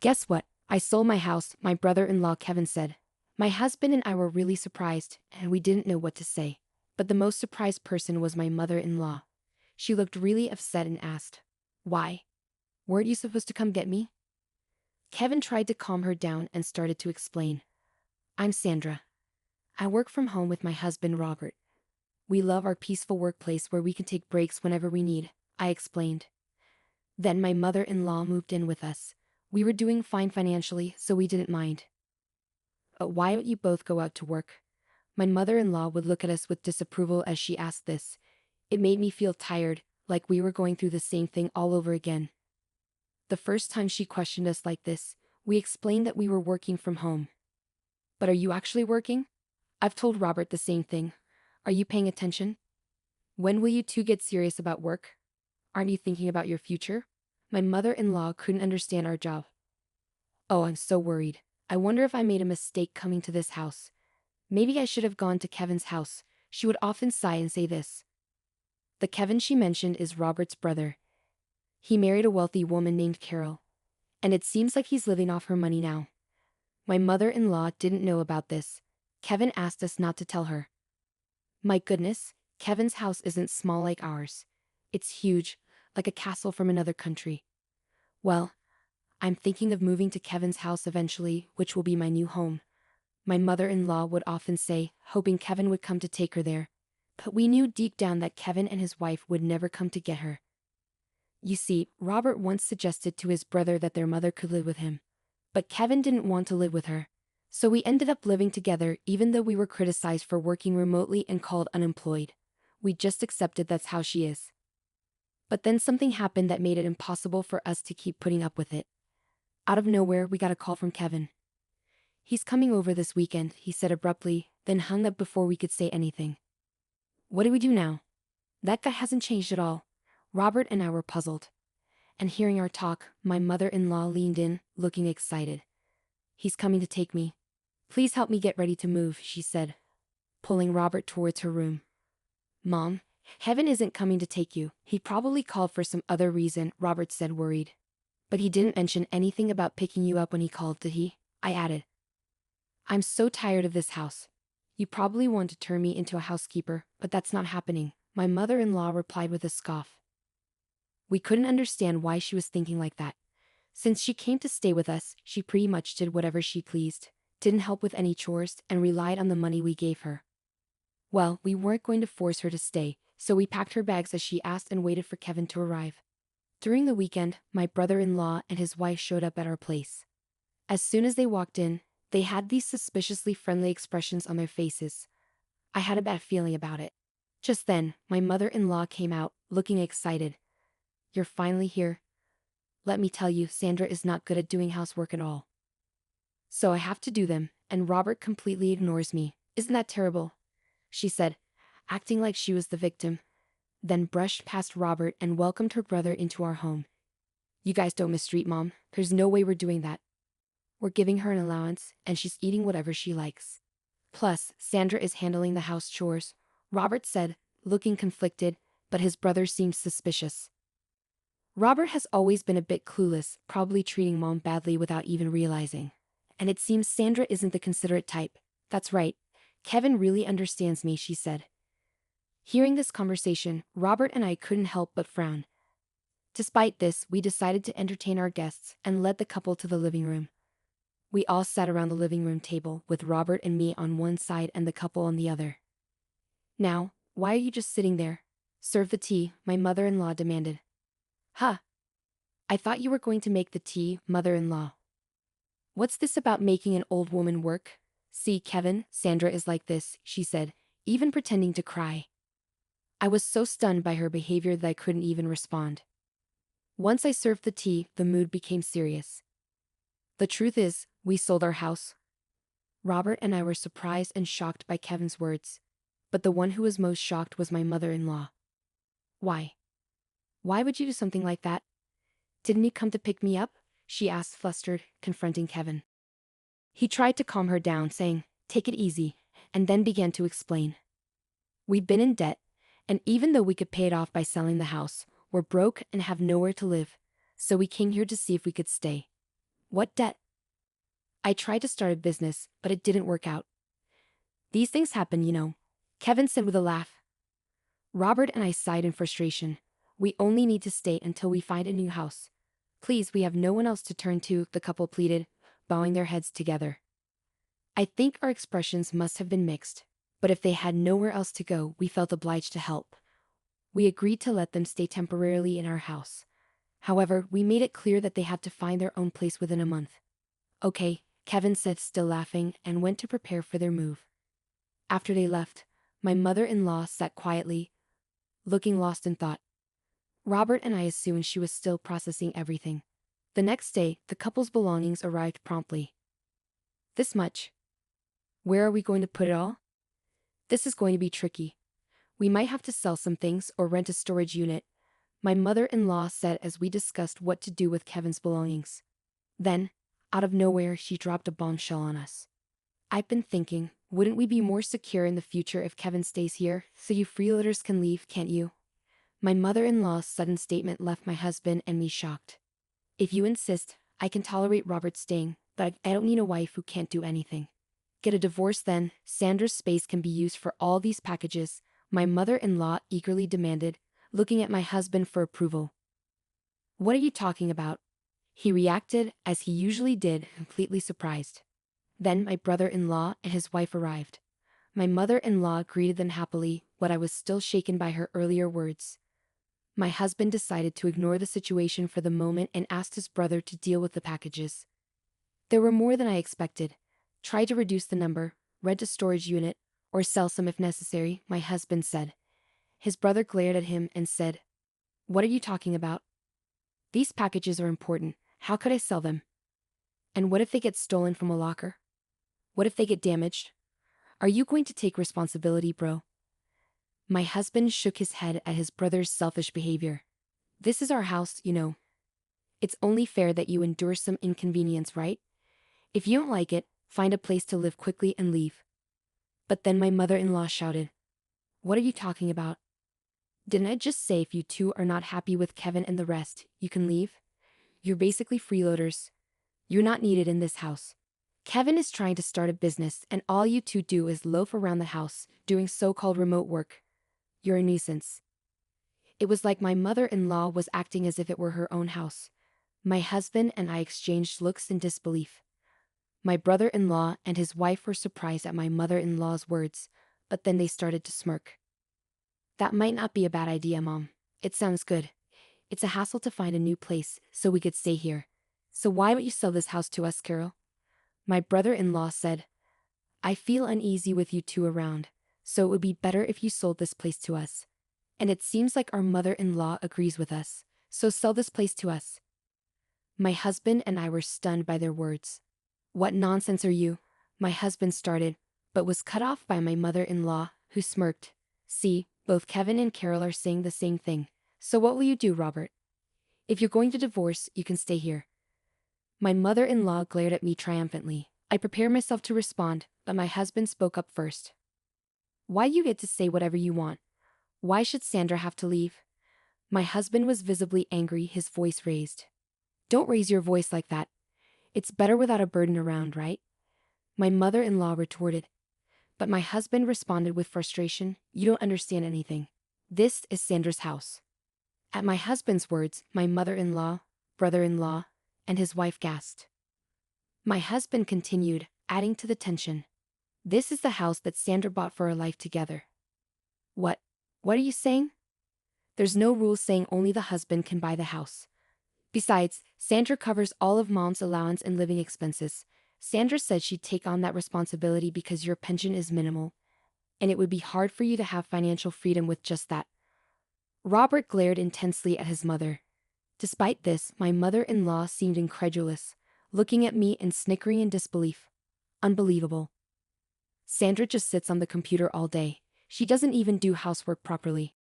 Guess what? I sold my house, my brother-in-law Kevin said. My husband and I were really surprised, and we didn't know what to say. But the most surprised person was my mother-in-law. She looked really upset and asked, "Why? Weren't you supposed to come get me?" Kevin tried to calm her down and started to explain. "I'm Sandra. I work from home with my husband Robert. We love our peaceful workplace where we can take breaks whenever we need," I explained. Then my mother-in-law moved in with us. We were doing fine financially, so we didn't mind. Why don't you both go out to work?" My mother-in-law would look at us with disapproval as she asked this. It made me feel tired, like we were going through the same thing all over again. The first time she questioned us like this, we explained that we were working from home. "But are you actually working?" I've told Robert the same thing. "Are you paying attention? When will you two get serious about work? Aren't you thinking about your future?" My mother-in-law couldn't understand our job. "Oh, I'm so worried. I wonder if I made a mistake coming to this house. Maybe I should have gone to Kevin's house." She would often sigh and say this. The Kevin she mentioned is Robert's brother. He married a wealthy woman named Carol, and it seems like he's living off her money now. My mother-in-law didn't know about this. Kevin asked us not to tell her. My goodness, Kevin's house isn't small like ours. It's huge, like a castle from another country. Well, I'm thinking of moving to Kevin's house eventually, which will be my new home. My mother-in-law would often say, hoping Kevin would come to take her there. But we knew deep down that Kevin and his wife would never come to get her. You see, Robert once suggested to his brother that their mother could live with him. But Kevin didn't want to live with her. So we ended up living together even though we were criticized for working remotely and called unemployed. We just accepted that's how she is. But then something happened that made it impossible for us to keep putting up with it. Out of nowhere, we got a call from Kevin. "He's coming over this weekend," he said abruptly, then hung up before we could say anything. What do we do now? That guy hasn't changed at all. Robert and I were puzzled. And hearing our talk, my mother-in-law leaned in, looking excited. "He's coming to take me. Please help me get ready to move," she said, pulling Robert towards her room. "Mom, Kevin isn't coming to take you. He probably called for some other reason," Robert said, worried. "But he didn't mention anything about picking you up when he called, did he?" I added. "I'm so tired of this house. You probably want to turn me into a housekeeper, but that's not happening," my mother-in-law replied with a scoff. We couldn't understand why she was thinking like that. Since she came to stay with us, she pretty much did whatever she pleased, didn't help with any chores, and relied on the money we gave her. Well, we weren't going to force her to stay, so we packed her bags as she asked and waited for Kevin to arrive. During the weekend, my brother-in-law and his wife showed up at our place. As soon as they walked in, they had these suspiciously friendly expressions on their faces. I had a bad feeling about it. Just then, my mother-in-law came out, looking excited. "You're finally here. Let me tell you, Sandra is not good at doing housework at all. So I have to do them, and Robert completely ignores me. Isn't that terrible?" she said, acting like she was the victim, then brushed past Robert and welcomed her brother into our home. "You guys don't mistreat Mom. There's no way we're doing that. We're giving her an allowance, and she's eating whatever she likes. Plus, Sandra is handling the house chores," Robert said, looking conflicted, but his brother seemed suspicious. Robert has always been a bit clueless, probably treating Mom badly without even realizing. And it seems Sandra isn't the considerate type. "That's right. Kevin really understands me," she said. Hearing this conversation, Robert and I couldn't help but frown. Despite this, we decided to entertain our guests and led the couple to the living room. We all sat around the living room table, with Robert and me on one side and the couple on the other. "Now, why are you just sitting there? Serve the tea," my mother-in-law demanded. "Huh. I thought you were going to make the tea, mother-in-law. What's this about making an old woman work? See, Kevin, Sandra is like this," she said, even pretending to cry. I was so stunned by her behavior that I couldn't even respond. Once I served the tea, the mood became serious. The truth is, we sold our house. Robert and I were surprised and shocked by Kevin's words. But the one who was most shocked was my mother-in-law. "Why? Why would you do something like that? Didn't he come to pick me up?" she asked, flustered, confronting Kevin. He tried to calm her down, saying, "Take it easy," and then began to explain. "We've been in debt, and even though we could pay it off by selling the house, we're broke and have nowhere to live, so we came here to see if we could stay. What debt? I tried to start a business, but it didn't work out. These things happen, you know, Kevin said with a laugh. Robert and I sighed in frustration. We only need to stay until we find a new house. Please, we have no one else to turn to, the couple pleaded, bowing their heads together. I think our expressions must have been mixed, but if they had nowhere else to go, we felt obliged to help. We agreed to let them stay temporarily in our house. However, we made it clear that they had to find their own place within a month. Okay, Kevin said, still laughing, and went to prepare for their move. After they left, my mother-in-law sat quietly, looking lost in thought. Robert and I assumed she was still processing everything. The next day, the couple's belongings arrived promptly. This much. Where are we going to put it all? This is going to be tricky. We might have to sell some things or rent a storage unit, my mother-in-law said as we discussed what to do with Kevin's belongings. Then, out of nowhere, she dropped a bombshell on us. I've been thinking, wouldn't we be more secure in the future if Kevin stays here, so you freeloaders can leave, can't you? My mother-in-law's sudden statement left my husband and me shocked. If you insist, I can tolerate Robert staying, but I don't need a wife who can't do anything. Get a divorce then, Sandra's space can be used for all these packages, my mother-in-law eagerly demanded, looking at my husband for approval. What are you talking about? He reacted, as he usually did, completely surprised. Then my brother-in-law and his wife arrived. My mother-in-law greeted them happily, but I was still shaken by her earlier words. My husband decided to ignore the situation for the moment and asked his brother to deal with the packages. There were more than I expected. Try to reduce the number, rent a storage unit, or sell some if necessary, my husband said. His brother glared at him and said, "What are you talking about? These packages are important. How could I sell them? And what if they get stolen from a locker? What if they get damaged? Are you going to take responsibility, bro?" My husband shook his head at his brother's selfish behavior. This is our house, you know. It's only fair that you endure some inconvenience, right? If you don't like it, find a place to live quickly and leave. But then my mother-in-law shouted, "What are you talking about? Didn't I just say if you two are not happy with Kevin and the rest, you can leave? You're basically freeloaders. You're not needed in this house. Kevin is trying to start a business and all you two do is loaf around the house, doing so-called remote work. You're a nuisance." It was like my mother-in-law was acting as if it were her own house. My husband and I exchanged looks in disbelief. My brother-in-law and his wife were surprised at my mother-in-law's words, but then they started to smirk. "That might not be a bad idea, Mom. It sounds good. It's a hassle to find a new place, so we could stay here. So why don't you sell this house to us, Carol?" My brother-in-law said, "I feel uneasy with you two around, so it would be better if you sold this place to us. And it seems like our mother-in-law agrees with us, so sell this place to us." My husband and I were stunned by their words. "What nonsense are you?" my husband started, but was cut off by my mother-in-law, who smirked. "See, both Kevin and Carol are saying the same thing. So what will you do, Robert? If you're going to divorce, you can stay here." My mother-in-law glared at me triumphantly. I prepared myself to respond, but my husband spoke up first. "Why do you get to say whatever you want? Why should Sandra have to leave?" My husband was visibly angry, his voice raised. "Don't raise your voice like that. It's better without a burden around, right?" My mother-in-law retorted. But my husband responded with frustration, "You don't understand anything. This is Sandra's house." At my husband's words, my mother-in-law, brother-in-law, and his wife gasped. My husband continued, adding to the tension. "This is the house that Sandra bought for our life together." What? What are you saying?" "There's no rule saying only the husband can buy the house. Besides, Sandra covers all of Mom's allowance and living expenses. Sandra said she'd take on that responsibility because your pension is minimal, and it would be hard for you to have financial freedom with just that." Robert glared intensely at his mother. Despite this, my mother-in-law seemed incredulous, looking at me and snickering in disbelief. "Unbelievable. Sandra just sits on the computer all day. She doesn't even do housework properly.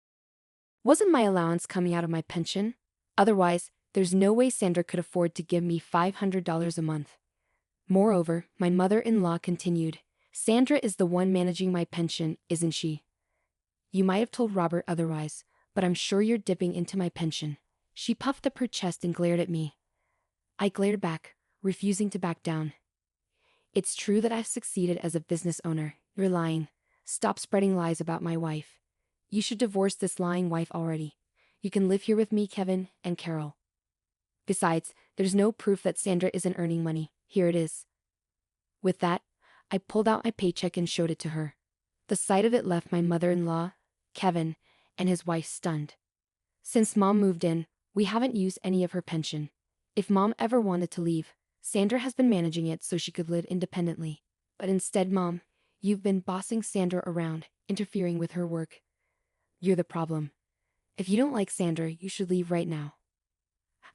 Wasn't my allowance coming out of my pension? Otherwise, there's no way Sandra could afford to give me $500 a month." Moreover, my mother-in-law continued, "Sandra is the one managing my pension, isn't she? You might have told Robert otherwise, but I'm sure you're dipping into my pension." She puffed up her chest and glared at me. I glared back. refusing to back down. It's true that I've succeeded as a business owner. You're lying. Stop spreading lies about my wife. You should divorce this lying wife already. You can live here with me, Kevin, and Carol. Besides, there's no proof that Sandra isn't earning money. Here it is. With that, I pulled out my paycheck and showed it to her. The sight of it left my mother-in-law, Kevin, and his wife stunned. Since Mom moved in, we haven't used any of her pension. If Mom ever wanted to leave, Sandra has been managing it so she could live independently. But instead, Mom, you've been bossing Sandra around, interfering with her work. You're the problem. If you don't like Sandra, you should leave right now.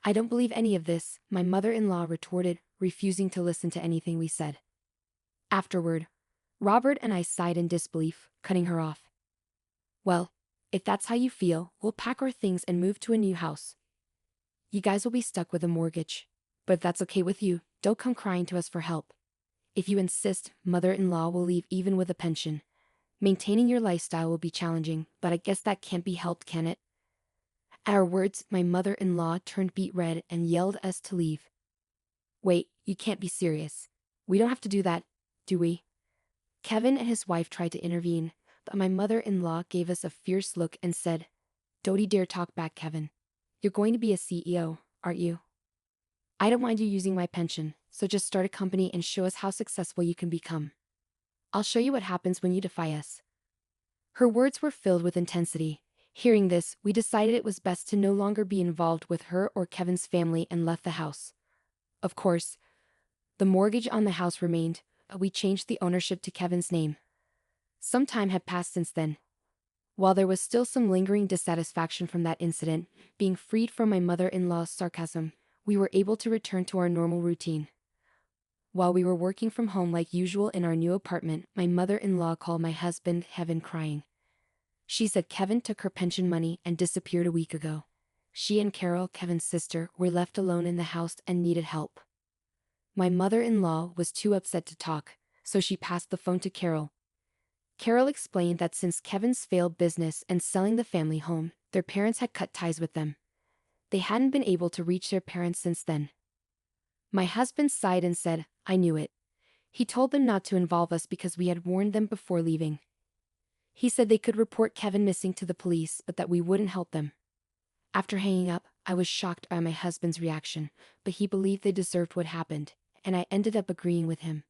I don't believe any of this, my mother-in-law retorted, refusing to listen to anything we said. Afterward, Robert and I sighed in disbelief, cutting her off. Well, if that's how you feel, we'll pack our things and move to a new house. You guys will be stuck with a mortgage. But if that's okay with you, don't come crying to us for help. If you insist, mother-in-law will leave even with a pension. Maintaining your lifestyle will be challenging, but I guess that can't be helped, can it? At our words, my mother-in-law turned beet red and yelled at us to leave. Wait, you can't be serious. We don't have to do that, do we? Kevin and his wife tried to intervene, but my mother-in-law gave us a fierce look and said, "Don't you dare talk back, Kevin. You're going to be a CEO, aren't you? I don't mind you using my pension, so just start a company and show us how successful you can become. I'll show you what happens when you defy us." Her words were filled with intensity. Hearing this, we decided it was best to no longer be involved with her or Kevin's family and left the house. Of course, the mortgage on the house remained, but we changed the ownership to Kevin's name. Some time had passed since then. While there was still some lingering dissatisfaction from that incident, being freed from my mother-in-law's sarcasm, we were able to return to our normal routine. While we were working from home like usual in our new apartment, my mother-in-law called my husband, Kevin, crying. She said Kevin took her pension money and disappeared a week ago. She and Carol, Kevin's sister, were left alone in the house and needed help. My mother-in-law was too upset to talk, so she passed the phone to Carol. Carol explained that since Kevin's failed business and selling the family home, their parents had cut ties with them. They hadn't been able to reach their parents since then. My husband sighed and said, "I knew it. He told them not to involve us because we had warned them before leaving. He said they could report Kevin missing to the police, but that we wouldn't help them." After hanging up, I was shocked by my husband's reaction, but he believed they deserved what happened, and I ended up agreeing with him.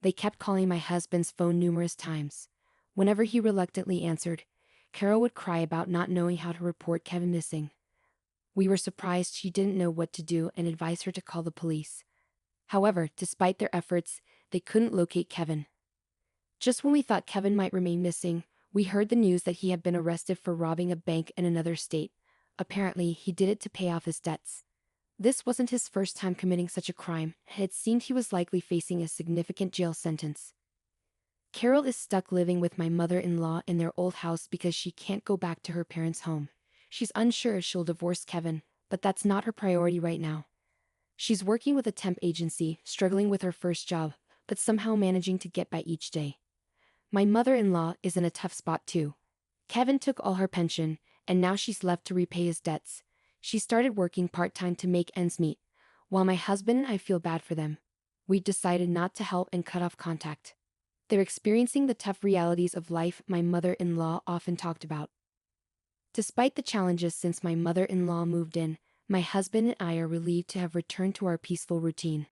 They kept calling my husband's phone numerous times. Whenever he reluctantly answered, Carol would cry about not knowing how to report Kevin missing. We were surprised she didn't know what to do and advised her to call the police. However, despite their efforts, they couldn't locate Kevin. Just when we thought Kevin might remain missing, we heard the news that he had been arrested for robbing a bank in another state. Apparently, he did it to pay off his debts. This wasn't his first time committing such a crime, and it seemed he was likely facing a significant jail sentence. Carol is stuck living with my mother-in-law in their old house because she can't go back to her parents' home. She's unsure if she'll divorce Kevin, but that's not her priority right now. She's working with a temp agency, struggling with her first job, but somehow managing to get by each day. My mother-in-law is in a tough spot too. Kevin took all her pension, and now she's left to repay his debts. She started working part-time to make ends meet. While my husband and I feel bad for them, we decided not to help and cut off contact. They're experiencing the tough realities of life my mother-in-law often talked about. Despite the challenges since my mother-in-law moved in, my husband and I are relieved to have returned to our peaceful routine.